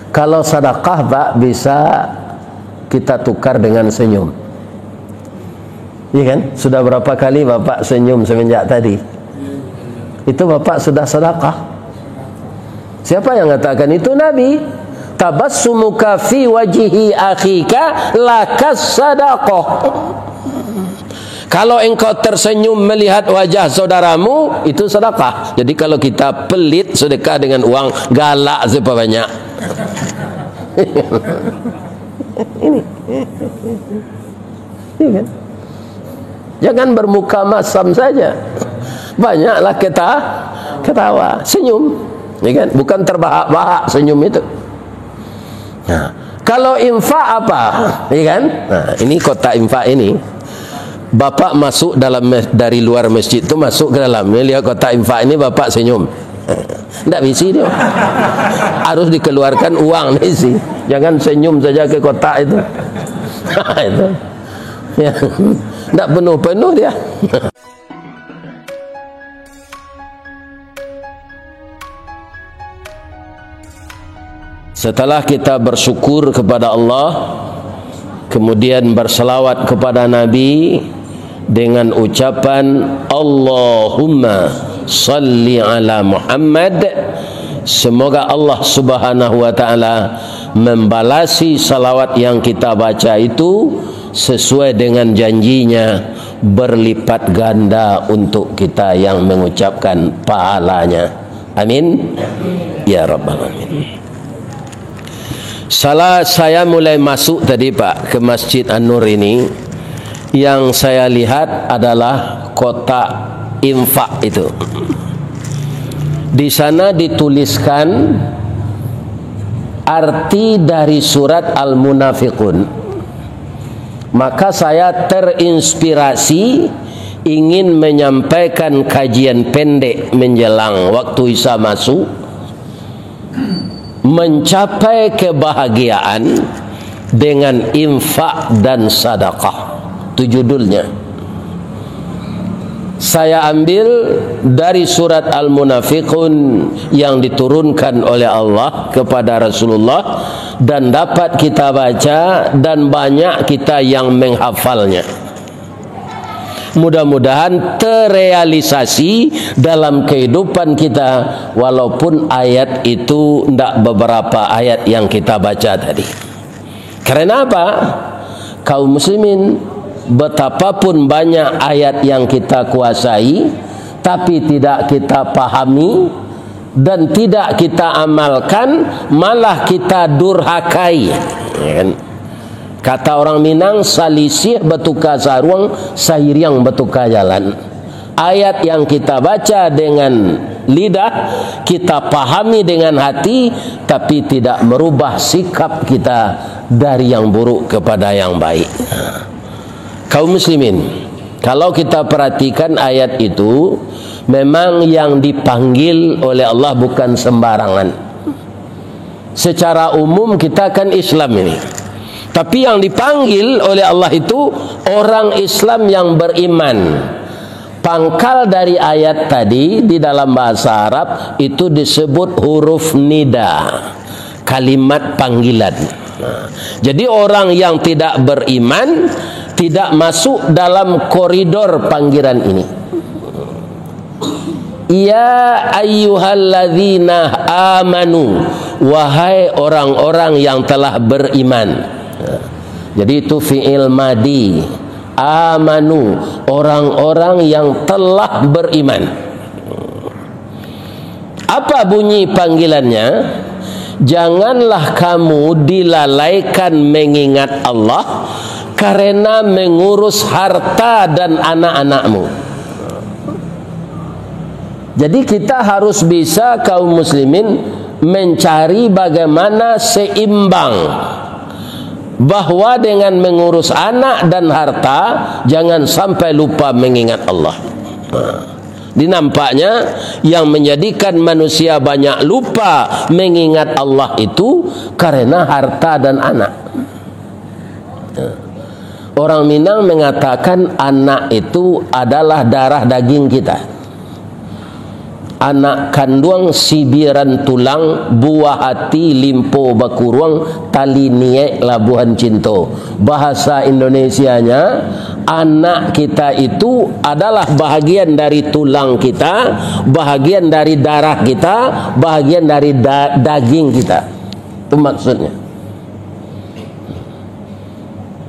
Kalau sedekah Pak bisa kita tukar dengan senyum. Iya kan? Sudah berapa kali Bapak senyum semenjak tadi? Itu Bapak sudah sedekah. Siapa yang mengatakan itu? Nabi. Tabassumuka fi wajhi akhika lakas sadaqah. Kalau engkau tersenyum melihat wajah saudaramu, itu sedekah. Jadi kalau kita pelit sedekah dengan uang, galak seberapa banyak. Ini kan? Jangan bermuka masam saja. Banyaklah kita ketawa, senyum, ya kan? Bukan terbahak-bahak senyum itu. Nah, kalau infak apa? Ya kan? Nah, ini kotak infak ini. Bapak masuk dari luar masjid itu masuk ke dalam. Lihat kotak infak ini, Bapak senyum. Tidak bisi dia. Harus dikeluarkan uang isi. Jangan senyum saja ke kotak itu. Itu. Ya. Tidak penuh-penuh dia. Setelah kita bersyukur kepada Allah, kemudian berselawat kepada Nabi dengan ucapan Allahumma salli ala Muhammad, semoga Allah Subhanahu wa taala membalasi salawat yang kita baca itu sesuai dengan janjinya, berlipat ganda untuk kita yang mengucapkan pahalanya. Amin ya rabbal alamin. Saya mulai masuk tadi Pak ke Masjid An-Nur ini, yang saya lihat adalah kotak infak itu. Di sana dituliskan arti dari surat Al-Munafiqun. Maka saya terinspirasi ingin menyampaikan kajian pendek menjelang waktu Isya masuk, mencapai kebahagiaan dengan infak dan sedekah. Itu judulnya. Saya ambil dari surat Al-Munafiqun yang diturunkan oleh Allah kepada Rasulullah dan dapat kita baca dan banyak kita yang menghafalnya. Mudah-mudahan terrealisasi dalam kehidupan kita, walaupun ayat itu tidak beberapa ayat yang kita baca tadi. Karena apa? Kaum muslimin, betapapun banyak ayat yang kita kuasai tapi tidak kita pahami dan tidak kita amalkan, malah kita durhakai. Kata orang Minang, salisih betuka sarung, sahiriang betuka jalan. Ayat yang kita baca dengan lidah, kita pahami dengan hati, tapi tidak merubah sikap kita dari yang buruk kepada yang baik. Kaum muslimin, kalau kita perhatikan ayat itu, memang yang dipanggil oleh Allah bukan sembarangan. Secara umum kita kan Islam ini, tapi yang dipanggil oleh Allah itu orang Islam yang beriman. Pangkal dari ayat tadi di dalam bahasa Arab itu disebut huruf nida, kalimat panggilan. Jadi orang yang tidak beriman tidak masuk dalam koridor panggilan ini. Ya ayyuhalladzina amanu, wahai orang-orang yang telah beriman. Jadi itu fi'il madi. Amanu, orang-orang yang telah beriman. Apa bunyi panggilannya? Janganlah kamu dilalaikan mengingat Allah karena mengurus harta dan anak-anakmu. Jadi kita harus bisa, kaum muslimin, mencari bagaimana seimbang, bahwa dengan mengurus anak dan harta jangan sampai lupa mengingat Allah. Dinampaknya yang menjadikan manusia banyak lupa mengingat Allah itu karena harta dan anak. Orang Minang mengatakan anak itu adalah darah daging kita. anak kandung sibiran tulang, buah hati limpo bakuruang, tali niek labuhan cinta. Bahasa Indonesianya, anak kita itu adalah bahagian dari tulang kita, bahagian dari darah kita, bahagian dari daging kita. Itu maksudnya.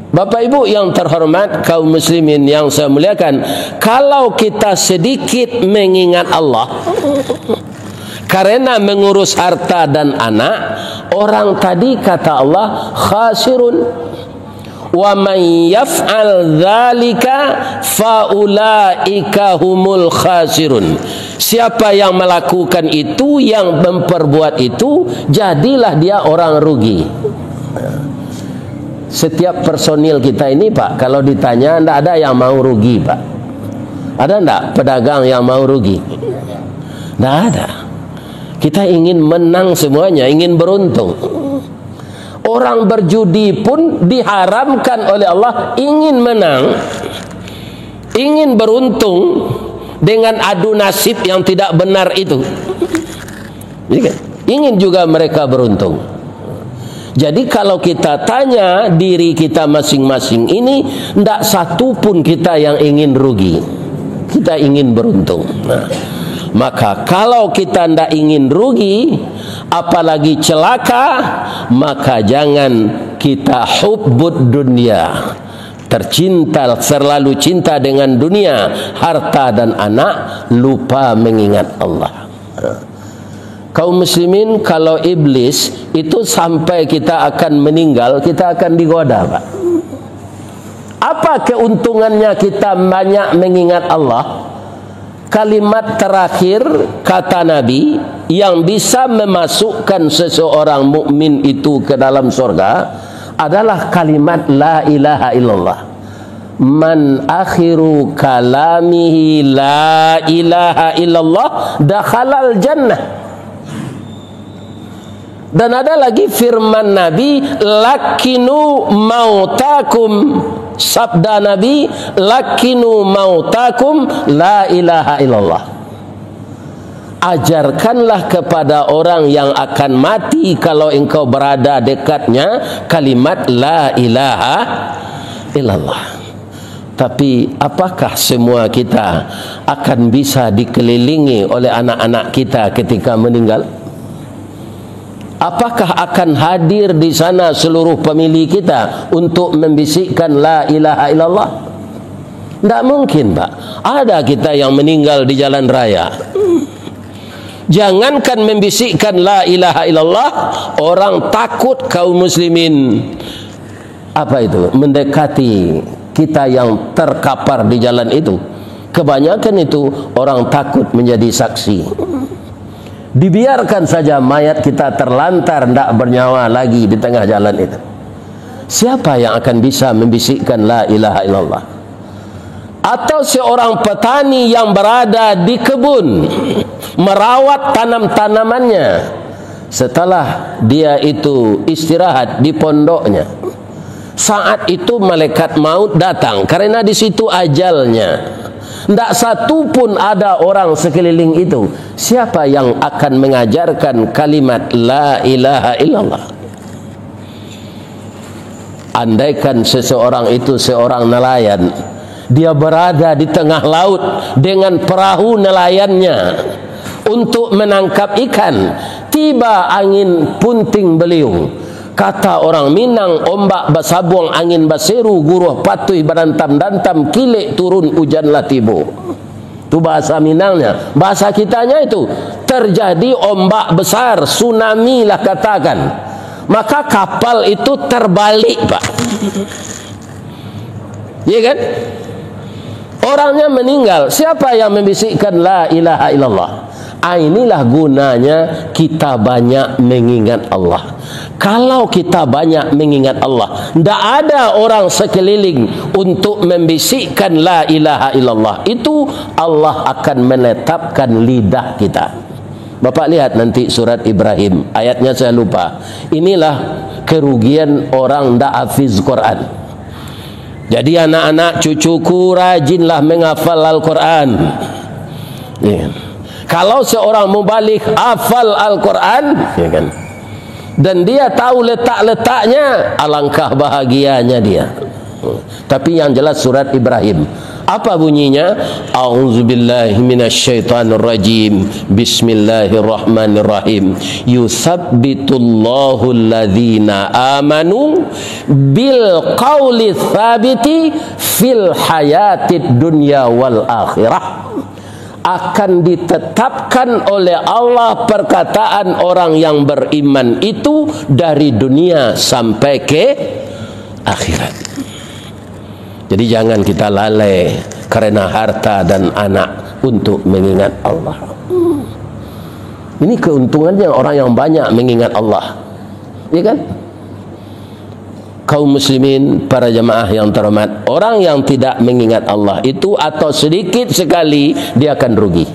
Bapak Ibu yang terhormat, kaum muslimin yang saya muliakan, kalau kita sedikit mengingat Allah karena mengurus harta dan anak, orang tadi kata Allah khasirun. Wa man yaf'al dzalika faulaika humul khasirun. Siapa yang melakukan itu, yang memperbuat itu, jadilah dia orang rugi. Setiap personil kita ini, Pak, kalau ditanya, tidak ada yang mau rugi, Pak. Ada tidak pedagang yang mau rugi? Tidak ada. Kita ingin menang semuanya, ingin beruntung. Orang berjudi pun diharamkan oleh Allah ingin menang, ingin beruntung dengan adu nasib yang tidak benar itu. Ingin juga mereka beruntung. Jadi kalau kita tanya diri kita masing-masing ini, tidak satu pun kita yang ingin rugi. Kita ingin beruntung. Nah, maka kalau kita tidak ingin rugi, apalagi celaka, maka jangan kita hubbud dunia, tercinta, terlalu cinta dengan dunia, harta dan anak, lupa mengingat Allah. Kaum muslimin, kalau iblis itu sampai kita akan meninggal, kita akan digoda, Pak. Apa keuntungannya kita banyak mengingat Allah? Kalimat terakhir kata Nabi yang bisa memasukkan seseorang mukmin itu ke dalam surga adalah kalimat la ilaha illallah. Man akhiru kalamihi la ilaha illallah dakhalal jannah. Dan ada lagi firman Nabi, lakinu mautakum, sabda Nabi, lakinu mautakum la ilaha illallah. Ajarkanlah kepada orang yang akan mati, kalau engkau berada dekatnya, kalimat la ilaha illallah. Tapi apakah semua kita akan bisa dikelilingi oleh anak-anak kita ketika meninggal? Apakah akan hadir di sana seluruh pemilih kita untuk membisikkan la ilaha illallah? Tidak mungkin, Pak. Ada kita yang meninggal di jalan raya. Jangankan membisikkan la ilaha illallah, orang takut kaum muslimin mendekati kita yang terkapar di jalan itu. Kebanyakan itu orang takut menjadi saksi. Dibiarkan saja mayat kita terlantar, tidak bernyawa lagi di tengah jalan itu. Siapa yang akan bisa membisikkan la ilaha illallah? Atau seorang petani yang berada di kebun, merawat tanam-tanamannya, setelah dia itu istirahat di pondoknya, saat itu malaikat maut datang, karena di situ ajalnya. Tidak satu pun ada orang sekeliling itu. Siapa yang akan mengajarkan kalimat la ilaha illallah? Andaikan seseorang itu seorang nelayan, dia berada di tengah laut dengan perahu nelayannya untuk menangkap ikan, tiba angin punting beliung. Kata orang Minang, ombak basabuang angin baseru, guruh patuh berantam-dantam, kilik turun hujanlah tibo. Itu bahasa Minangnya. Bahasa kitanya itu, terjadi ombak besar, tsunami lah katakan. Maka kapal itu terbalik, Pak. Iya kan? Orangnya meninggal. Siapa yang membisikkan la ilaha illallah? Inilah gunanya kita banyak mengingat Allah. Kalau kita banyak mengingat Allah, tidak ada orang sekeliling untuk membisikkan la ilaha illallah. Itu Allah akan menetapkan lidah kita. Bapak lihat nanti surat Ibrahim, ayatnya saya lupa. Inilah kerugian orang tidak hafiz Quran. Jadi anak-anak cucuku, rajinlah menghafal Al-Quran. Kalau seorang mubalik hafal Al-Quran, ya kan, dan dia tahu letak-letaknya, alangkah bahagianya dia. Tapi yang jelas surat Ibrahim, apa bunyinya? A'udzubillahi minasyaitonirrajim. Bismillahirrahmanirrahim. Yutsabbitullahu alladhina amanu bil qawli tsabiti fil hayatid dunya wal akhirah. Akan ditetapkan oleh Allah perkataan orang yang beriman itu dari dunia sampai ke akhirat. Jadi jangan kita lalai karena harta dan anak untuk mengingat Allah. Ini keuntungannya orang yang banyak mengingat Allah, ya kan? Kaum muslimin, para jamaah yang terhormat, orang yang tidak mengingat Allah itu atau sedikit sekali dia akan rugi.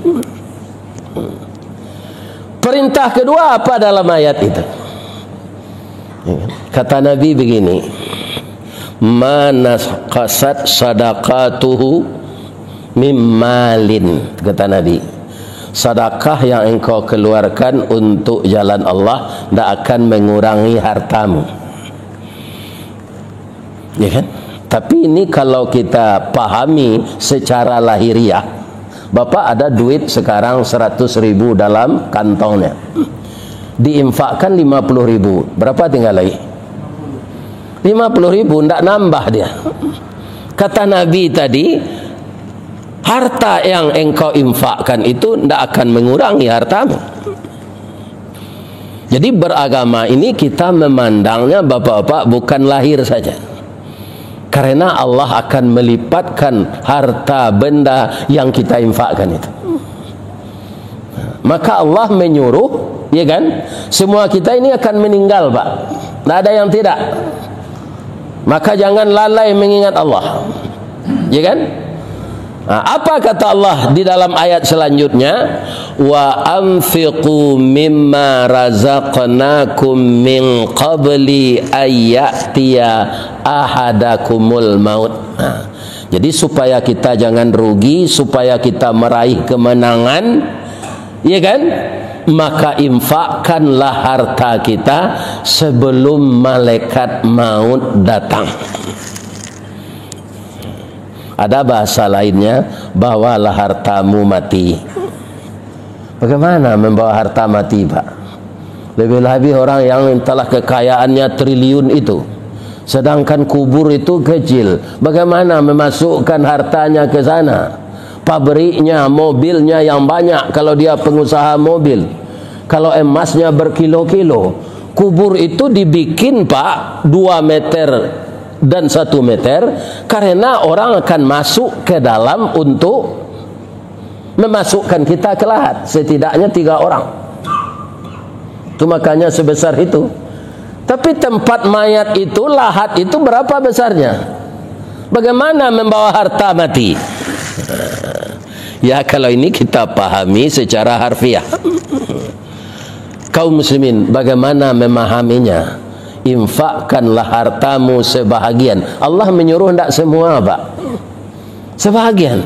Perintah kedua apa dalam ayat itu? Kata Nabi begini, manaqasat sadaqatuhu mimmalin, kata Nabi, sedekah yang engkau keluarkan untuk jalan Allah tidak akan mengurangi hartamu, ya kan? Tapi ini kalau kita pahami secara lahiriah, Bapak ada duit sekarang 100.000 dalam kantongnya, diinfakkan 50.000, berapa tinggal lagi? 50.000, tidak nambah dia. Kata Nabi tadi, harta yang engkau infakkan itu tidak akan mengurangi hartamu. Jadi beragama ini kita memandangnya, bapak-bapak, bukan lahir saja, karena Allah akan melipatkan harta benda yang kita infakkan itu. Maka Allah menyuruh, ya kan, semua kita ini akan meninggal, Pak, tidak ada yang tidak. Maka jangan lalai mengingat Allah, ya kan? Nah, apa kata Allah di dalam ayat selanjutnya? Wa anfiqu mimma razaqnakum min qabli ayyatiya ahadakumul maut. Nah, jadi supaya kita jangan rugi, supaya kita meraih kemenangan, ya kan? Maka infakkanlah harta kita sebelum malaikat maut datang. Ada bahasa lainnya, bawalah hartamu mati. Bagaimana membawa harta mati, Pak? Lebih-lebih orang yang telah kekayaannya triliun itu, sedangkan kubur itu kecil. Bagaimana memasukkan hartanya ke sana? Pabriknya, mobilnya yang banyak kalau dia pengusaha mobil, kalau emasnya berkilo-kilo. Kubur itu dibikin, Pak, 2 meter dan 1 meter, karena orang akan masuk ke dalam untuk memasukkan kita ke lahat, setidaknya 3 orang. Itu makanya sebesar itu. Tapi tempat mayat itu, lahat itu berapa besarnya? Bagaimana membawa harta mati? Ya, kalau ini kita pahami secara harfiah. Kaum muslimin, bagaimana memahaminya? Infakkanlah hartamu sebahagian. Allah menyuruh tidak semua, Pak, sebahagian.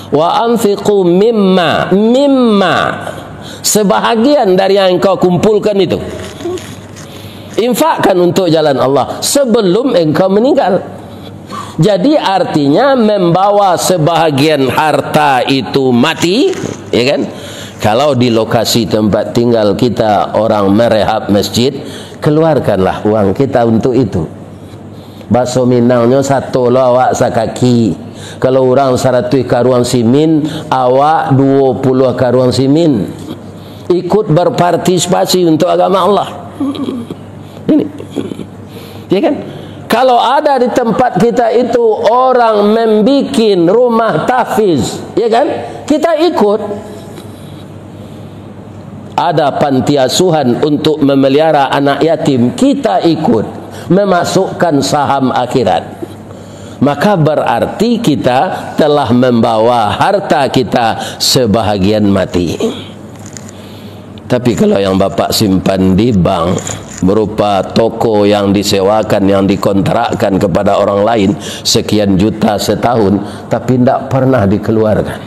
Wa anfiqu mimma, sebahagian dari yang engkau kumpulkan itu, infakkan untuk jalan Allah sebelum engkau meninggal. Jadi artinya membawa sebahagian harta itu mati, ya kan? Kalau di lokasi tempat tinggal kita orang merehab masjid, keluarkanlah uang kita untuk itu. Bakso Minangnya 1 awak sakaki. Kalau orang 100 karuang simin, awak 20 karuang simin. Ikut berpartisipasi untuk agama Allah. Ini, ya kan? Kalau ada di tempat kita itu orang membikin rumah tahfiz, ya kan? Kita ikut. Ada panti asuhan untuk memelihara anak yatim, kita ikut memasukkan saham akhirat. Maka berarti kita telah membawa harta kita sebahagian mati. Tapi kalau yang Bapak simpan di bank berupa toko yang disewakan, yang dikontrakkan kepada orang lain sekian juta setahun, tapi tidak pernah dikeluarkan,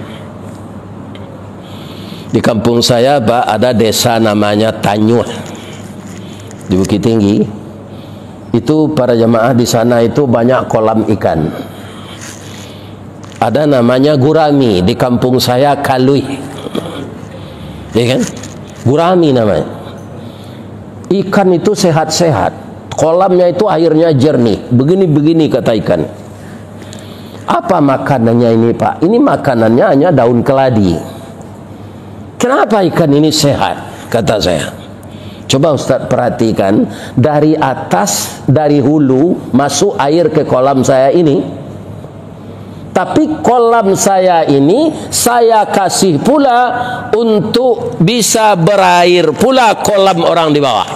Di kampung saya, Pak, ada desa namanya Tanyuh di Bukit Tinggi. Itu para jemaah di sana itu banyak kolam ikan. Ada namanya gurami, di kampung saya Kalui. Ya kan? Gurami namanya. Ikan itu sehat-sehat. Kolamnya itu airnya jernih. Begini-begini kata ikan. Apa makanannya ini, Pak? Ini makanannya hanya daun keladi. Kenapa ikan ini sehat? Kata saya. Coba Ustaz perhatikan. Dari atas, dari hulu, masuk air ke kolam saya ini. Tapi kolam saya ini saya kasih pula untuk bisa berair pula kolam orang di bawah.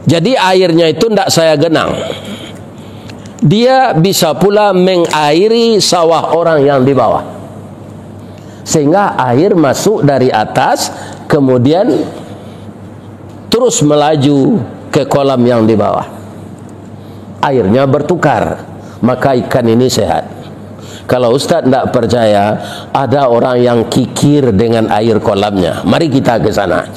Jadi airnya itu tidak saya genang. Dia bisa pula mengairi sawah orang yang di bawah. Sehingga air masuk dari atas, kemudian terus melaju ke kolam yang di bawah. Airnya bertukar. Maka ikan ini sehat. Kalau Ustaz tidak percaya, ada orang yang kikir dengan air kolamnya. Mari kita ke sana.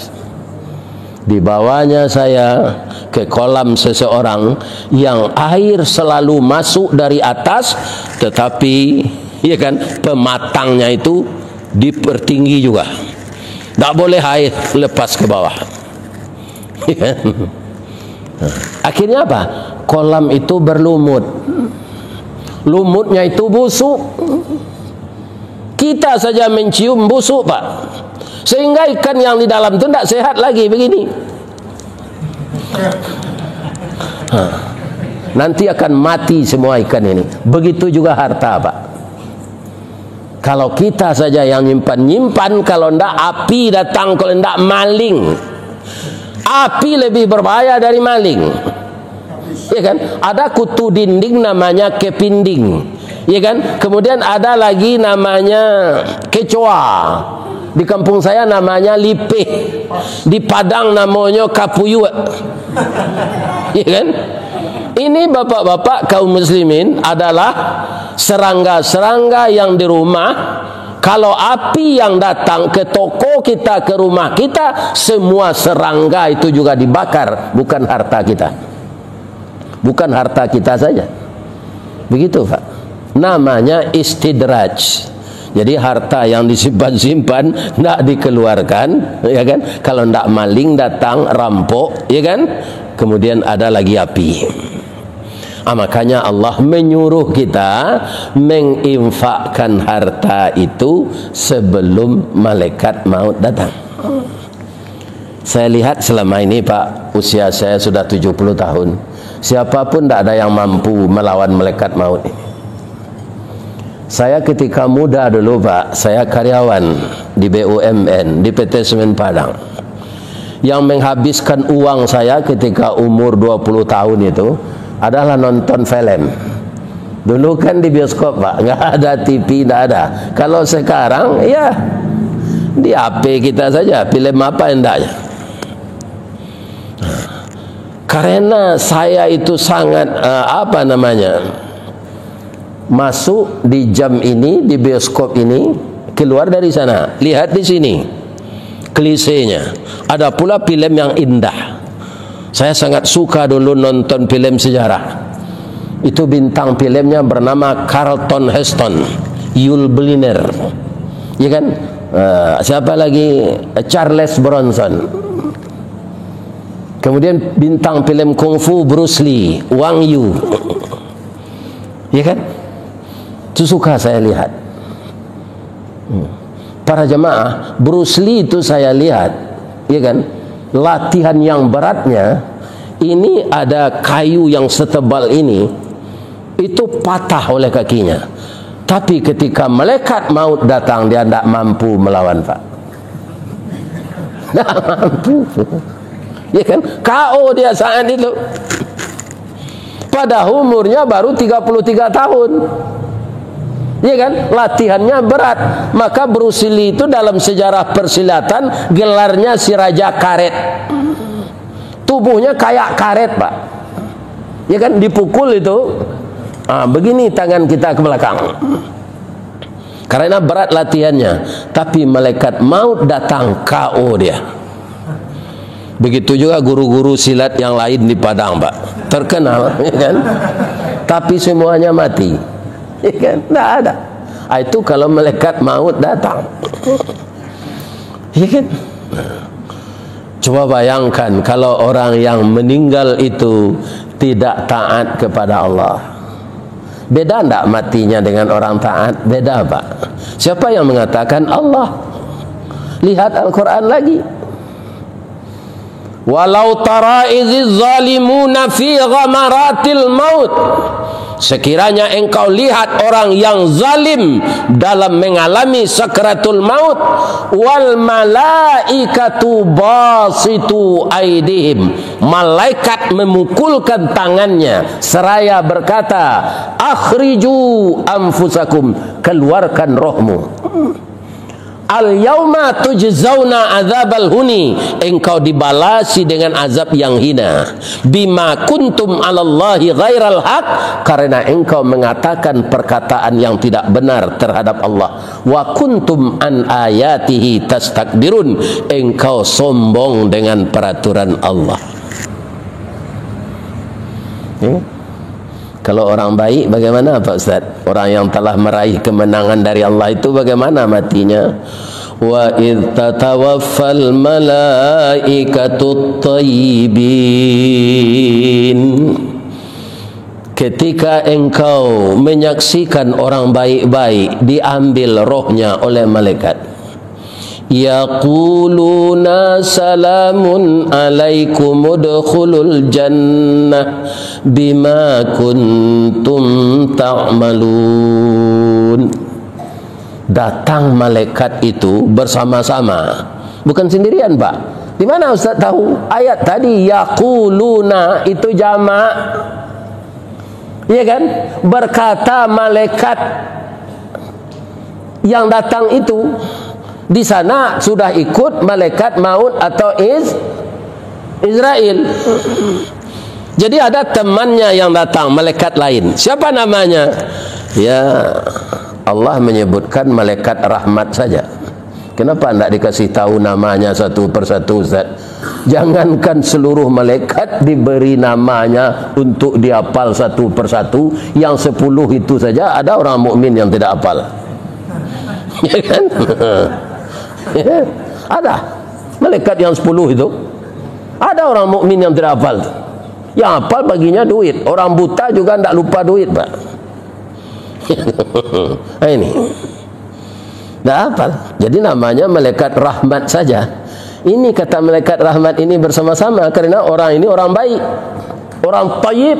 Dibawanya saya ke kolam seseorang yang air selalu masuk dari atas, tetapi ya kan, pematangnya itu dipertinggi juga. Tak boleh air lepas ke bawah. Akhirnya apa? Kolam itu berlumut. Lumutnya itu busuk. Kita saja mencium busuk, Pak. Sehingga ikan yang di dalam itu tidak sehat lagi begini. Nanti akan mati semua ikan ini. Begitu juga harta, Pak. Kalau kita saja yang nyimpan, kalau tidak api datang, kalau tidak maling. Api lebih berbahaya dari maling. Ya kan? Ada kutu dinding namanya kepinding. Ya kan? Kemudian ada lagi namanya kecoa. Di kampung saya namanya lipih. Di Padang namanya kapuyu. Ya kan? Ini bapak-bapak kaum muslimin adalah serangga-serangga yang di rumah. Kalau api yang datang ke toko kita, ke rumah kita, semua serangga itu juga dibakar, bukan harta kita. Bukan harta kita saja. Begitu, Pak. Namanya istidraj. Jadi harta yang disimpan-simpan tidak dikeluarkan, ya kan? Kalau tidak maling datang rampok, ya kan? Kemudian ada lagi api. Makanya Allah menyuruh kita menginfakkan harta itu sebelum malaikat maut datang. Saya lihat selama ini, Pak, usia saya sudah 70 tahun. Siapapun tidak ada yang mampu melawan malaikat maut ini. Saya ketika muda dulu, Pak, saya karyawan di BUMN, di PT Semen Padang. Yang menghabiskan uang saya ketika umur 20 tahun itu adalah nonton film. Dulu kan di bioskop, Pak, nggak ada TV, nggak ada. Kalau sekarang, ya di HP kita saja, film apa hendaknya. Karena saya itu sangat masuk di jam ini, di bioskop ini, keluar dari sana, lihat di sini klisenya. Ada pula film yang indah. Saya sangat suka dulu nonton film sejarah. Itu bintang filmnya bernama Charlton Heston, Yul Brynner, ya kan? Siapa lagi? Charles Bronson. Kemudian bintang film kungfu Bruce Lee, Wang Yu, ya kan? Itu suka saya lihat. Para jemaah, Bruce Lee itu saya lihat, ya kan? Latihan yang beratnya, ini ada kayu yang setebal ini, itu patah oleh kakinya. Tapi ketika malaikat maut datang, dia tidak mampu melawan, Pak. Tidak mampu. Ya kan? KO dia saat itu. Pada umurnya baru 33 tahun. Ya kan? Latihannya berat. Maka Bruce Lee itu dalam sejarah persilatan gelarnya si Raja Karet. Tubuhnya kayak karet, Pak. Ya kan? Dipukul itu begini tangan kita ke belakang. karena berat latihannya. Tapi malaikat maut datang, KO dia. Begitu juga guru-guru silat yang lain di Padang, Pak, terkenal, ya kan? Tapi semuanya mati, ya kan? Tidak ada. Itu kalau malaikat maut datang, ya kan? Coba bayangkan kalau orang yang meninggal itu tidak taat kepada Allah. Beda tidak matinya dengan orang taat? Beda, Pak. Siapa yang mengatakan? Allah. Lihat Al-Quran lagi. Walau tara idziz zalimuna fi ghamaratil maut. Sekiranya engkau lihat orang yang zalim dalam mengalami sakratul maut, wal malaikatu basitu aidihim, malaikat memukulkan tangannya seraya berkata, akhriju anfusakum, keluarkan rohmu. Al yauma tujzauna adzabal huni, engkau dibalasi dengan azab yang hina. Bima kuntum 'alallahi ghairal haq, karena engkau mengatakan perkataan yang tidak benar terhadap Allah. Wa kuntum an ayatihi tastakbirun, engkau sombong dengan peraturan Allah. Kalau orang baik bagaimana, Pak Ustaz? Orang yang telah meraih kemenangan dari Allah itu bagaimana matinya? Wa idh tatawaffal malaikatu thayyibin, ketika engkau menyaksikan orang baik-baik diambil rohnya oleh malaikat, yaquluna salamun alaikum udkhulul jannah bima kuntum ta'malun. Datang malaikat itu bersama-sama, bukan sendirian, Pak. Di mana Ustaz tahu? Ayat tadi yaquluna itu jamak, iya kan? Berkata malaikat yang datang itu. Di sana sudah ikut malaikat maut atau Israel. Jadi ada temannya yang datang, malaikat lain. Siapa namanya? Ya, Allah menyebutkan malaikat rahmat saja. Kenapa tidak dikasih tahu namanya satu persatu, Ustaz? Jangankan seluruh malaikat diberi namanya untuk dihafal satu persatu, yang 10 itu saja ada orang mukmin yang tidak hafal. Ya kan? Ada malaikat yang 10 itu, ada orang mukmin yang tidak hafal. Yang hafal baginya duit. Orang buta juga tidak lupa duit, Pak. Ini tidak hafal. Jadi namanya malaikat rahmat saja. Ini kata malaikat rahmat ini bersama-sama karena orang ini orang baik, orang thayyib.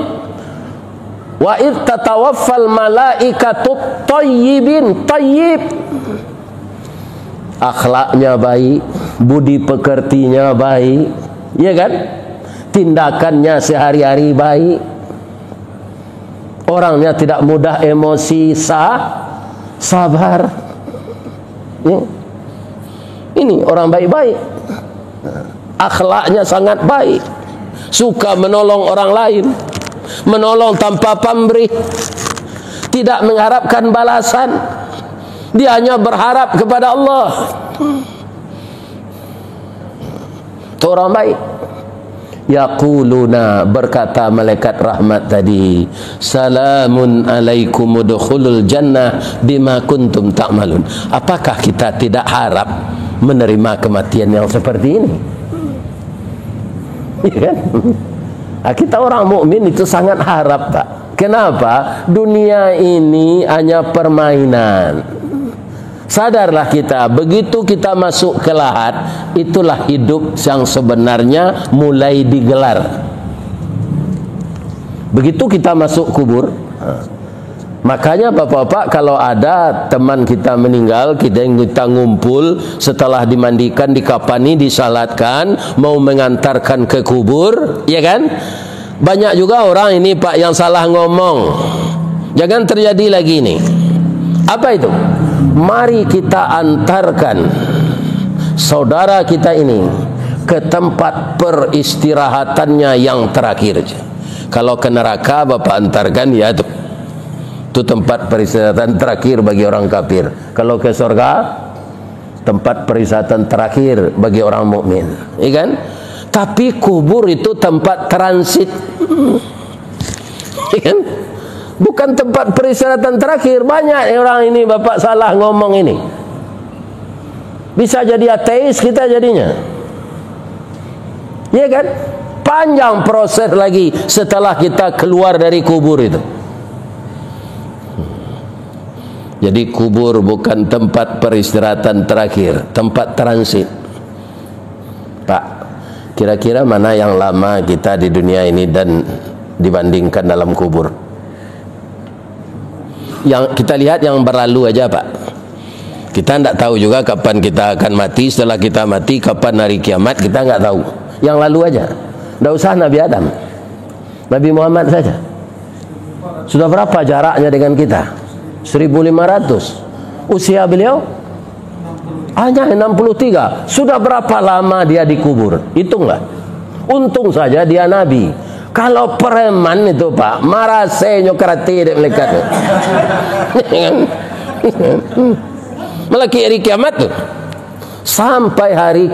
Wa idh tatawaffal malaikatu thayyibin, thayyib, akhlaknya baik, budi pekertinya baik, ya kan? Tindakannya sehari-hari baik, orangnya tidak mudah emosi, sabar, ya. Ini orang baik-baik, akhlaknya sangat baik, suka menolong orang lain, menolong tanpa pamrih, tidak mengharapkan balasan. Dia hanya berharap kepada Allah. Itu orang baik. Yaquluna, berkata malaikat rahmat tadi, salamun alaikum udkhulul jannah bima kuntum ta'malun. Apakah kita tidak harap menerima kematian yang seperti ini? Ya kan? Kita orang mukmin itu sangat harap, Pak. Kenapa? Dunia ini hanya permainan. Sadarlah kita, begitu kita masuk ke lahat, itulah hidup yang sebenarnya mulai digelar. Begitu kita masuk kubur, makanya bapak-bapak kalau ada teman kita meninggal, kita ngumpul setelah dimandikan, dikafani, disalatkan, mau mengantarkan ke kubur, ya kan? Banyak juga orang ini, Pak, yang salah ngomong. Jangan terjadi lagi ini. Apa itu? Mari kita antarkan saudara kita ini ke tempat peristirahatannya yang terakhir. Kalau ke neraka bapak antarkan, ya itu itu tempat peristirahatan terakhir bagi orang kafir. Kalau ke surga, tempat peristirahatan terakhir bagi orang mukmin, ya kan? Tapi kubur itu tempat transit, ya kan? Bukan tempat peristirahatan terakhir. Banyak orang ini bapak salah ngomong ini. Bisa jadi ateis kita jadinya, ya kan? Panjang proses lagi setelah kita keluar dari kubur itu. Jadi kubur bukan tempat peristirahatan terakhir, tempat transit. Pak, kira-kira mana yang lama kita di dunia ini dan dibandingkan dalam kubur? Yang kita lihat yang berlalu aja, Pak. Kita tidak tahu juga kapan kita akan mati. Setelah kita mati, kapan hari kiamat, kita nggak tahu. Yang lalu aja. Tidak usah Nabi Adam, Nabi Muhammad saja. Sudah berapa jaraknya dengan kita? 1500. Usia beliau hanya 63. Sudah berapa lama dia dikubur? Hitunglah. Untung saja dia Nabi. Kalau preman itu Pak, marase nyokrati dek melekat. Melaki hari kiamat tuh. Sampai hari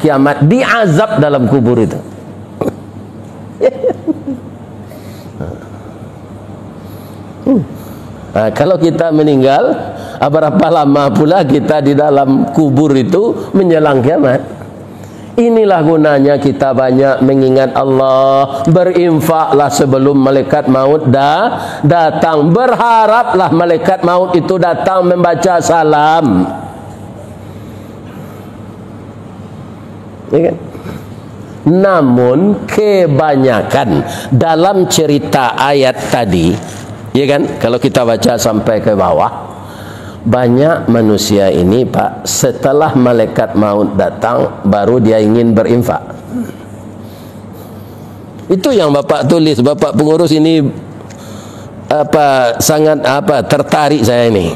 kiamat diazab dalam kubur itu. Nah, kalau kita meninggal, berapa lama pula kita di dalam kubur itu menjelang kiamat. Inilah gunanya kita banyak mengingat Allah. Berinfaklah sebelum malaikat maut datang. Berharaplah malaikat maut itu datang membaca salam, ya kan? Namun kebanyakan dalam cerita ayat tadi, ya kan, kalau kita baca sampai ke bawah, banyak manusia ini Pak, setelah malaikat maut datang baru dia ingin berinfak. Itu yang Bapak tulis, Bapak pengurus ini sangat tertarik saya ini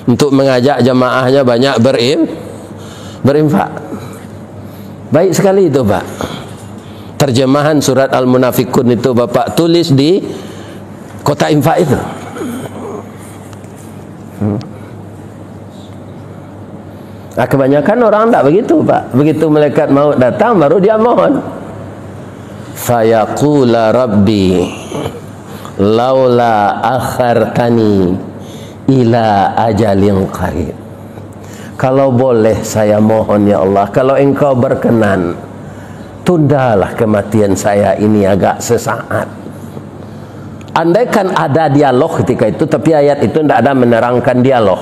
untuk mengajak jemaahnya banyak berinfak. Baik sekali itu Pak. Terjemahan surat Al-Munafikun itu Bapak tulis di kota infak itu. Nah, kebanyakan orang tak begitu Pak. Begitu malaikat maut datang baru dia mohon. Fayaqula rabbi laula akhartani ila ajalin qarib. Kalau boleh saya mohon ya Allah, kalau engkau berkenan, tundalah kematian saya ini agak sesaat. Andaikan ada dialog ketika itu, tapi ayat itu tidak ada menerangkan dialog.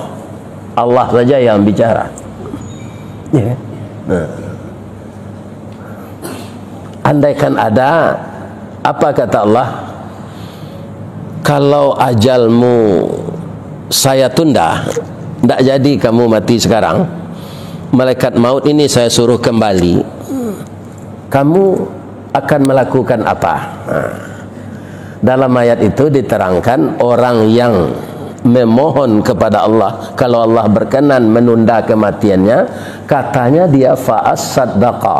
Allah saja yang bicara. Ya. Nah. Andaikan ada, apa kata Allah? Kalau ajalmu saya tunda, tidak jadi kamu mati sekarang, malaikat maut ini saya suruh kembali, kamu akan melakukan apa? Nah, dalam ayat itu diterangkan orang yang memohon kepada Allah, kalau Allah berkenan menunda kematiannya, katanya dia fa'as-saddaqa,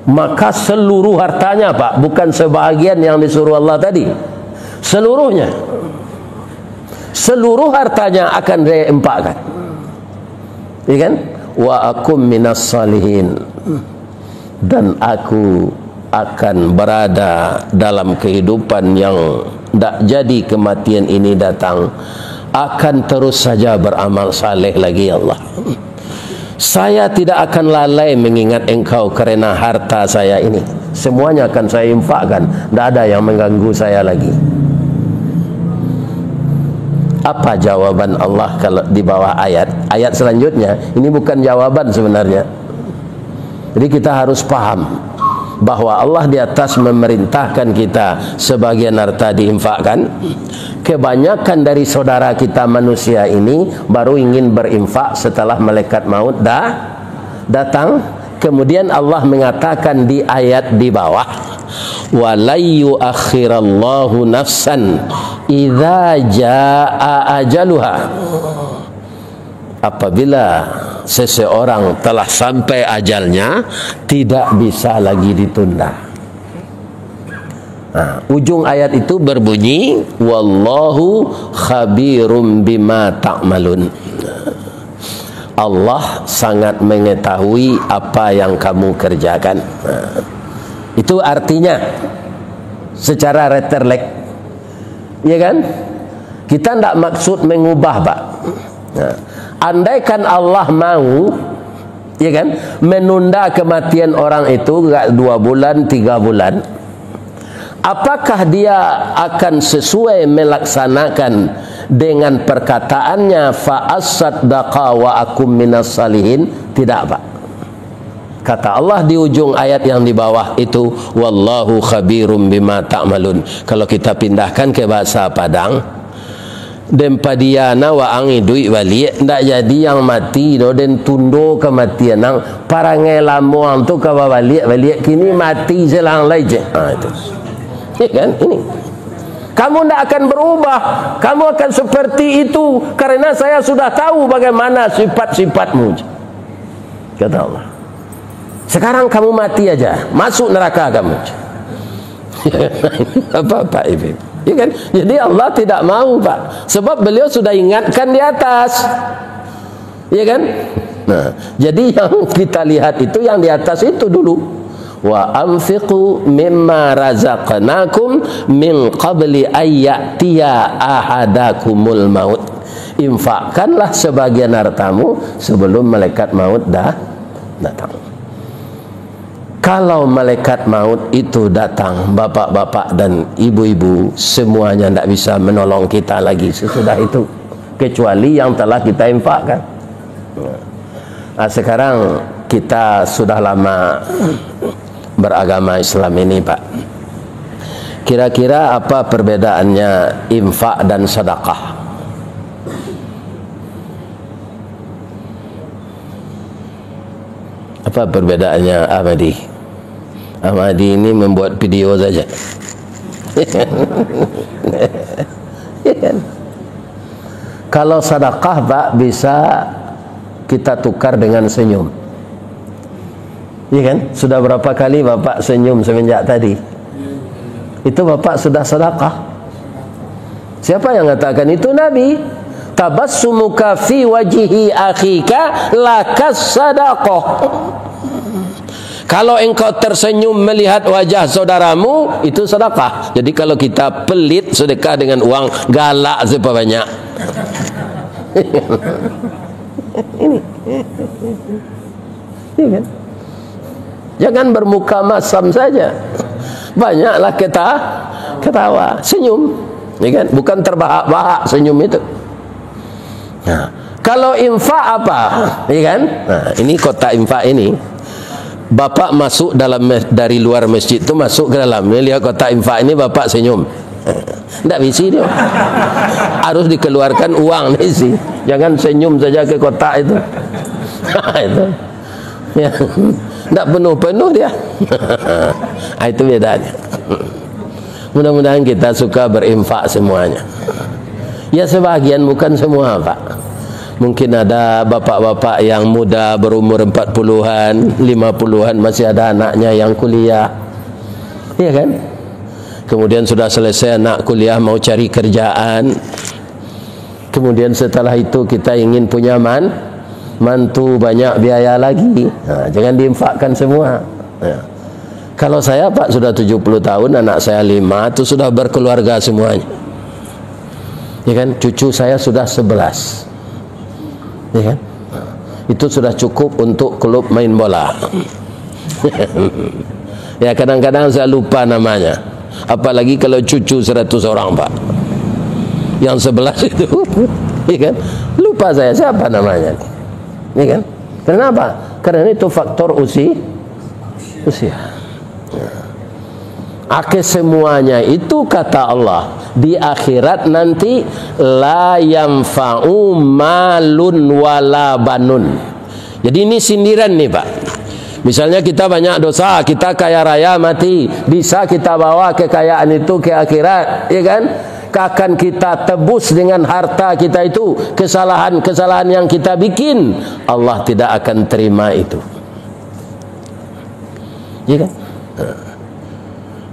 maka seluruh hartanya Pak, bukan sebahagian yang disuruh Allah tadi, seluruhnya, seluruh hartanya akan dia empakkan, ya kan? Wa akum minas salihin, dan aku akan berada dalam kehidupan yang tidak jadi kematian ini datang, akan terus saja beramal saleh lagi ya Allah. Saya tidak akan lalai mengingat engkau karena harta saya ini, semuanya akan saya infakkan, tidak ada yang mengganggu saya lagi. Apa jawaban Allah kalau di bawah ayat selanjutnya? Ini bukan jawaban sebenarnya. Jadi kita harus paham bahwa Allah di atas memerintahkan kita sebagian harta diinfakkan. Kebanyakan dari saudara kita manusia ini baru ingin berinfak setelah malaikat maut datang. Kemudian Allah mengatakan di ayat di bawah, walayyu akhirallahu nafsan idza jaa ajaluha. Apabila seseorang telah sampai ajalnya, tidak bisa lagi ditunda. Ujung ayat itu berbunyi wallahu khabirum bima ta'malun. Allah sangat mengetahui apa yang kamu kerjakan. Itu artinya secara reterlek, ya kan? Kita tidak maksud mengubah, Pak. Andaikan Allah mau, ya kan, menunda kematian orang itu 2 bulan, 3 bulan, apakah dia akan sesuai melaksanakan dengan perkataannya fa'as-saddaqa wa akum minas salihin? Tidak, Pak. Kata Allah di ujung ayat yang di bawah itu wallahu khabirum bima ta'malun. Kalau kita pindahkan ke bahasa Padang, dempadiana wa angidui wali ndak jadi yang mati do den tundo kematian nang para ngelamuang tu ka wali kini mati selang lagi. Itu. Ya kan ini. Kamu tidak akan berubah. Kamu akan seperti itu karena saya sudah tahu bagaimana sifat-sifatmu. Kata Allah. Sekarang kamu mati aja, masuk neraka kamu. Apa-apa itu. Ya kan? Jadi Allah tidak mau, Pak. Sebab beliau sudah ingatkan di atas. Ya kan? Nah, jadi yang kita lihat itu yang di atas itu dulu. Wa anfiqu mimma razaqnakum min qabli ayyatiya ahadakumul maut. Infakkanlah sebagian hartamu sebelum malaikat maut datang. Kalau malaikat maut itu datang, bapak-bapak dan ibu-ibu semuanya tidak bisa menolong kita lagi sesudah itu, kecuali yang telah kita infakkan. Nah, sekarang kita sudah lama beragama Islam ini, Pak. Kira-kira apa perbedaannya infak dan sedekah? Apa perbedaannya, Ahmadi? Ahmadi ini membuat video saja. Kalau sedekah, Pak, bisa kita tukar dengan senyum. Iya kan? Sudah berapa kali Bapak senyum semenjak tadi? Itu Bapak sudah sedekah. Siapa yang mengatakan itu? Nabi. Tabassumuka fi wajhi akhika lakas sadaqah. Kalau engkau tersenyum melihat wajah saudaramu, itu sedekah. Jadi kalau kita pelit sedekah dengan uang galak seberapa banyak. Ini kan? Jangan bermuka masam saja. Banyaklah kita ketawa, senyum, ya kan? Bukan terbahak-bahak senyum itu. Nah, kalau infak apa? Ya kan? Nah, ini kotak infak ini. Bapak masuk dalam dari luar masjid itu masuk ke dalam, lihat kotak infak ini, Bapak senyum. Tidak bisa dia. Harus dikeluarkan uang nih sih. Jangan senyum saja ke kotak itu. Itu. Ya. Tidak penuh-penuh dia. Itu bedanya. Mudah-mudahan kita suka berinfak semuanya. Ya sebagian, bukan semua, Pak. Mungkin ada bapak-bapak yang muda berumur 40-an, 50-an masih ada anaknya yang kuliah. Iya kan? Kemudian sudah selesai anak kuliah mau cari kerjaan. Kemudian setelah itu kita ingin punya mantu, banyak biaya lagi. Nah, jangan diinfakkan semua. Nah, kalau saya, Pak, sudah 70 tahun, anak saya 5, itu sudah berkeluarga semuanya. Ya kan? Cucu saya sudah 11. Ya kan? Itu sudah cukup untuk klub main bola. Ya kadang-kadang saya lupa namanya. Apalagi kalau cucu 100 orang, Pak. Yang 11 itu, ya kan? Lupa saya siapa namanya. Ya kan? Kenapa? Karena itu faktor usia. Akhir semuanya itu kata Allah di akhirat nanti la yanfa'u malun wala banun. Jadi ini sindiran nih, Pak. Misalnya kita banyak dosa, kita kaya raya mati, bisa kita bawa kekayaan itu ke akhirat, ya kan? Akan kita tebus dengan harta kita itu kesalahan-kesalahan yang kita bikin. Allah tidak akan terima itu. Ya kan?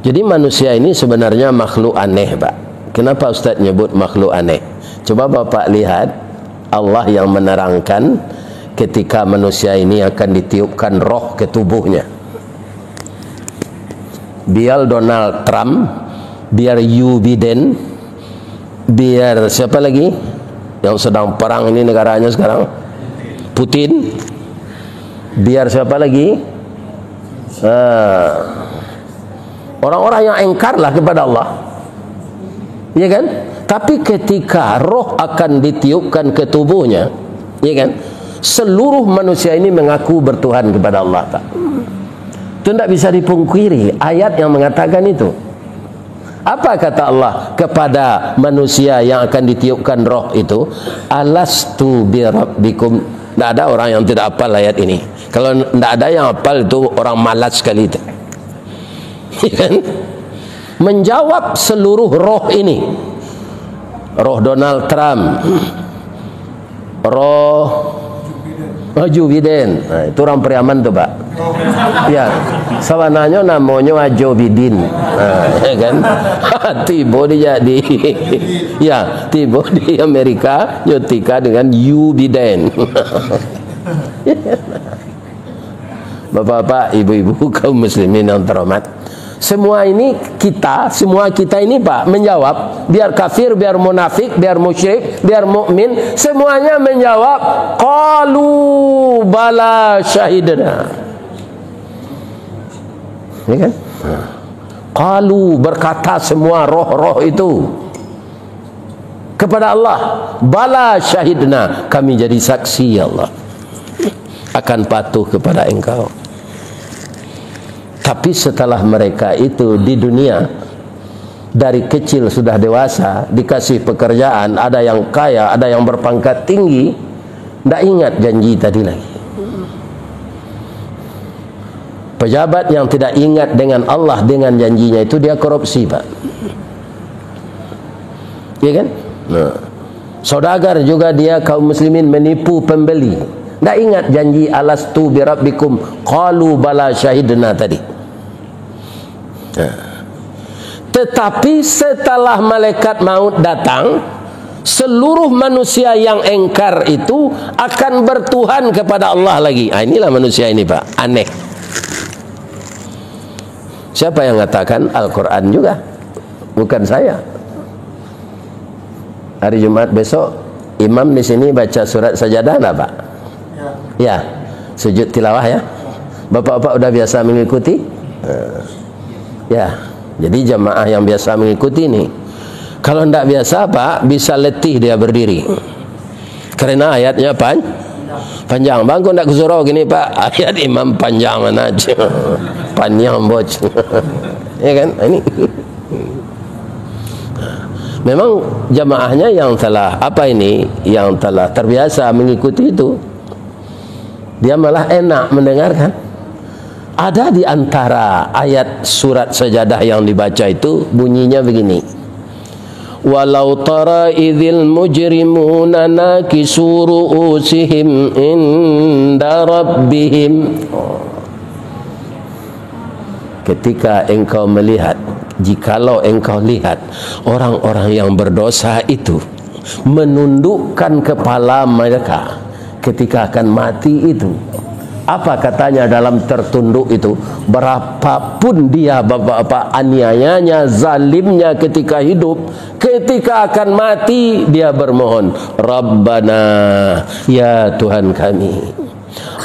Jadi manusia ini sebenarnya makhluk aneh, Pak. Kenapa Ustaz nyebut makhluk aneh? Coba Bapak lihat Allah yang menerangkan ketika manusia ini akan ditiupkan roh ke tubuhnya. Biar Donald Trump, biar Joe Biden, biar siapa lagi yang sedang perang ini negaranya sekarang, Putin, biar siapa lagi, orang-orang yang engkarlah kepada Allah, ya kan? Tapi ketika roh akan ditiupkan ke tubuhnya, ya kan, seluruh manusia ini mengaku bertuhan kepada Allah, Pak. Itu tidak bisa dipungkiri ayat yang mengatakan itu. Apa kata Allah kepada manusia yang akan ditiupkan roh itu? Alastu bi rabbikum. Tidak ada orang yang tidak hafal ayat ini. Kalau tidak ada yang hafal itu orang malas sekali itu. Kan? Menjawab seluruh roh ini, roh Donald Trump, roh Joe Biden, nah, itu orang Priaman tuh, Pak. Ya, sawananya namanya Joe Biden, nah, ya kan? Tiba dia di, ya, tiba di Amerika nyotika dengan Joe Biden. Bapak-bapak, ibu-ibu, kaum muslimin yang terhormat, semua kita ini, Pak, menjawab, biar kafir, biar munafik, biar musyrik, biar mukmin, semuanya menjawab qalu bala syahidna. Ya kan? Qalu, berkata semua roh-roh itu kepada Allah, bala syahidna, kami jadi saksi ya Allah akan patuh kepada Engkau. Tapi setelah mereka itu di dunia, dari kecil sudah dewasa, dikasih pekerjaan, ada yang kaya, ada yang berpangkat tinggi, tidak ingat janji tadi lagi. Pejabat yang tidak ingat dengan Allah, dengan janjinya itu, dia korupsi, Pak. Ya kan? Nah, saudagar juga dia, kaum muslimin, menipu pembeli, tidak ingat janji alastu bi rabbikum qalu bala syahidna tadi. Tetapi setelah malaikat maut datang, seluruh manusia yang engkar itu akan bertuhan kepada Allah lagi. Inilah manusia ini, Pak, aneh. Siapa yang mengatakan? Al-Quran juga, bukan saya. Hari Jumat besok imam di sini baca surat sajadah enggak, Pak? Ya, sujud tilawah ya. Bapak-bapak udah biasa mengikuti? Ya, jadi jamaah yang biasa mengikuti ini. Kalau tidak biasa, Pak, bisa letih dia berdiri. Karena ayatnya panjang. Bangku tidak kesuruh gini, Pak. Ayat imam panjang mana aja. Panjang boj. Ya kan? Ini. Memang jamaahnya yang telah yang telah terbiasa mengikuti itu, dia malah enak mendengarkan. Ada di antara ayat surat sajadah yang dibaca itu bunyinya begini. Walau tara idzil mujrimuna nakisu ru'usihim inda rabbihim. Ketika engkau melihat, jikalau engkau lihat orang-orang yang berdosa itu menundukkan kepala mereka ketika akan mati itu. Apa katanya dalam tertunduk itu? Berapapun dia, bapak-bapak, aniayanya, zalimnya ketika hidup, ketika akan mati dia bermohon, Rabbana, ya Tuhan kami,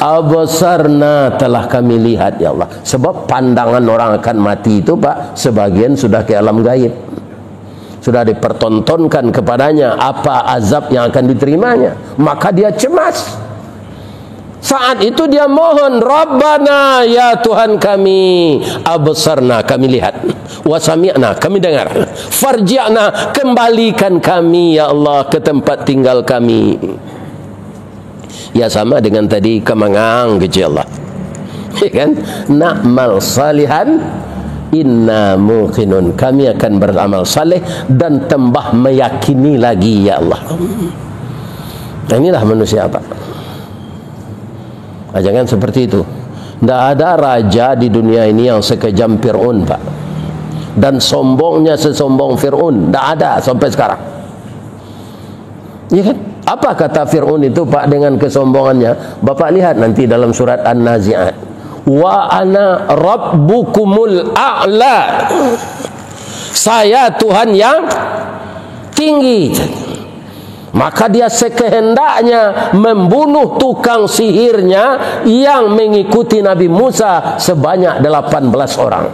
absarna, telah kami lihat ya Allah. Sebab pandangan orang akan mati itu, Pak, sebagian sudah ke alam gaib, sudah dipertontonkan kepadanya apa azab yang akan diterimanya, maka dia cemas. Saat itu dia mohon, Rabbana, ya Tuhan kami, absarna, kami lihat, wasami'na, kami dengar, farji'na, kembalikan kami ya Allah ke tempat tinggal kami. Ya, sama dengan tadi kemangang kecil Allah, ya kan? Na'mal salihan inna muqinun, kami akan beramal saleh dan tambah meyakini lagi ya Allah. Inilah manusia, Pak. Jangan seperti itu. Tidak ada raja di dunia ini yang sekejam Fir'aun, Pak. dan sombongnya sesombong Fir'aun tidak ada sampai sekarang. Ya kan? Apa kata Fir'aun itu Pak dengan kesombongannya? Bapak lihat nanti dalam surat An-Nazi'at. Wa ana rabbukumul a'la. Saya Tuhan yang tinggi. Maka dia sekehendaknya membunuh tukang sihirnya yang mengikuti Nabi Musa sebanyak 18 orang.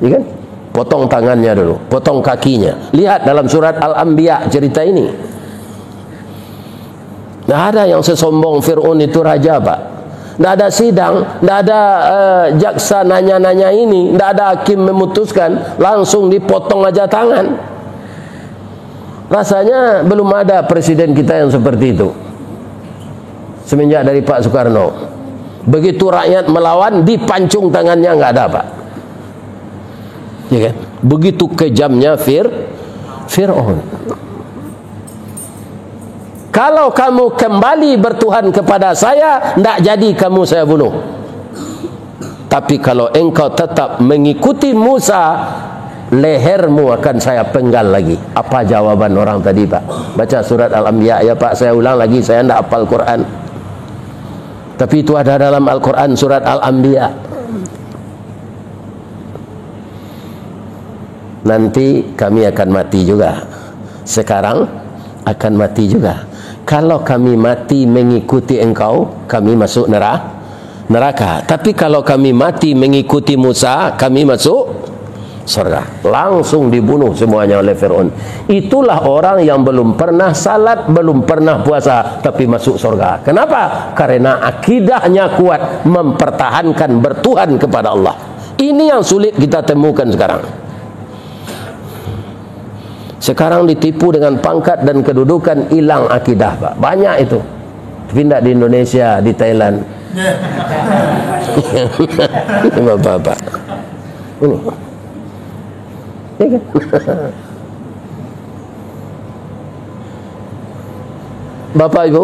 Ya kan? Potong tangannya dulu, potong kakinya. Lihat dalam surat Al-Anbiya cerita ini. Tidak ada yang sesombong Fir'aun itu raja Pak. Tidak ada sidang, tidak ada jaksa nanya-nanya ini, tidak ada hakim memutuskan, langsung dipotong aja tangan. Rasanya belum ada presiden kita yang seperti itu semenjak dari Pak Soekarno. Begitu rakyat melawan, dipancung tangannya, nggak ada Pak. Ya kan? Begitu kejamnya Fir'aun. Kalau kamu kembali bertuhan kepada saya, tidak jadi kamu saya bunuh. Tapi kalau engkau tetap mengikuti Musa, lehermu akan saya penggal lagi. Apa jawaban orang tadi Pak? Baca surat Al-Anbiya ya Pak. Saya ulang lagi, saya tidak hafal Quran, tapi itu ada dalam Al-Quran surat Al-Anbiya. Nanti kami akan mati juga. Sekarang akan mati juga. Kalau kami mati mengikuti engkau, kami masuk neraka. Tapi kalau kami mati mengikuti Musa, kami masuk surga. Langsung dibunuh semuanya oleh Fir'aun. Itulah orang yang belum pernah salat, belum pernah puasa, tapi masuk surga. Kenapa? Karena akidahnya kuat, mempertahankan bertuhan kepada Allah. Ini yang sulit kita temukan sekarang. Sekarang ditipu dengan pangkat dan kedudukan, hilang akidah Pak. Banyak itu. Pindah di Indonesia, di Thailand. Bapak-bapak. Ini. Ya kan? Bapak Ibu,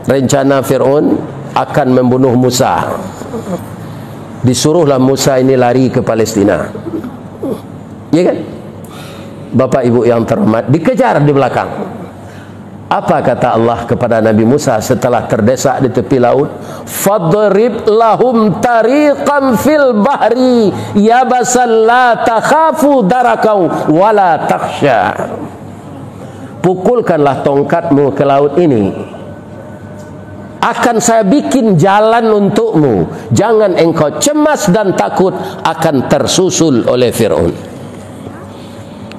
rencana Fir'aun akan membunuh Musa. Disuruhlah Musa ini lari ke Palestina. Ya kan? Bapak Ibu yang terhormat, dikejar di belakang. Apa kata Allah kepada Nabi Musa setelah terdesak di tepi laut? Fadrib lahum tariqan fil bahri yabasan la takhafu darakau wala takhsha. Pukulkanlah tongkatmu ke laut ini, akan saya bikin jalan untukmu. Jangan engkau cemas dan takut akan tersusul oleh Fir'aun.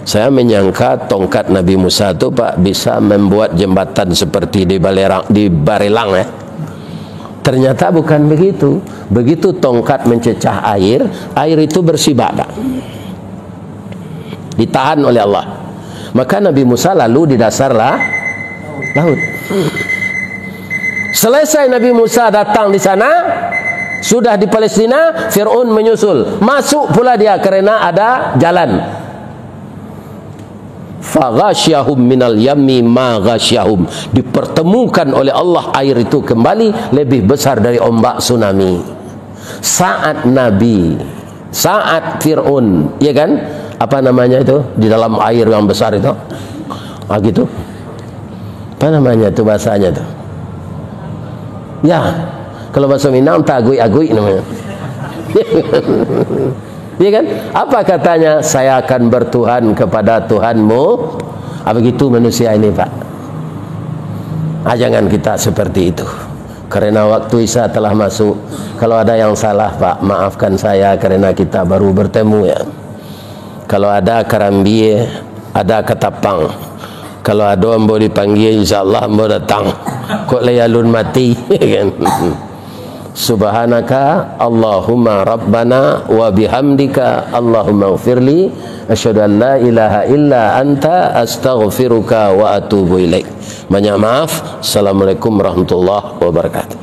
Saya menyangka tongkat Nabi Musa itu Pak bisa membuat jembatan seperti di Barelang ya. Ternyata bukan begitu. Begitu tongkat mencecah air, air itu bersibak Pak. Ditahan oleh Allah. Maka Nabi Musa lalu di dasar laut. Selesai Nabi Musa datang di sana, sudah di Palestina, Fir'aun menyusul. Masuk pula dia karena ada jalan. Faghasyahum minal yammi ma ghasyahum. Dipertemukan oleh Allah air itu kembali lebih besar dari ombak tsunami. Saat Nabi, saat Fir'aun, ya kan? Apa namanya itu? Di dalam air yang besar itu. Gitu. Apa namanya itu bahasanya itu? Ya, kalau bahasa Minang tagui-agui namanya. Ya kan? Apa katanya? Saya akan bertuhan kepada Tuhanmu. Apa begitu manusia ini Pak? Jangan kita seperti itu. Karena waktu Isya telah masuk. Kalau ada yang salah Pak, maafkan saya karena kita baru bertemu ya. Kalau ada karambie, ada ketapang. Kalau ada ambo dipanggil, insyaAllah ambo datang. Kok layalun mati, kan? Subhanaka Allahumma Rabbana wa bihamdika Allahumma ghfirli asyhadu an la ilaha illa anta astaghfiruka wa atubu ilaik. Banyak maaf. Assalamualaikum warahmatullahi wabarakatuh.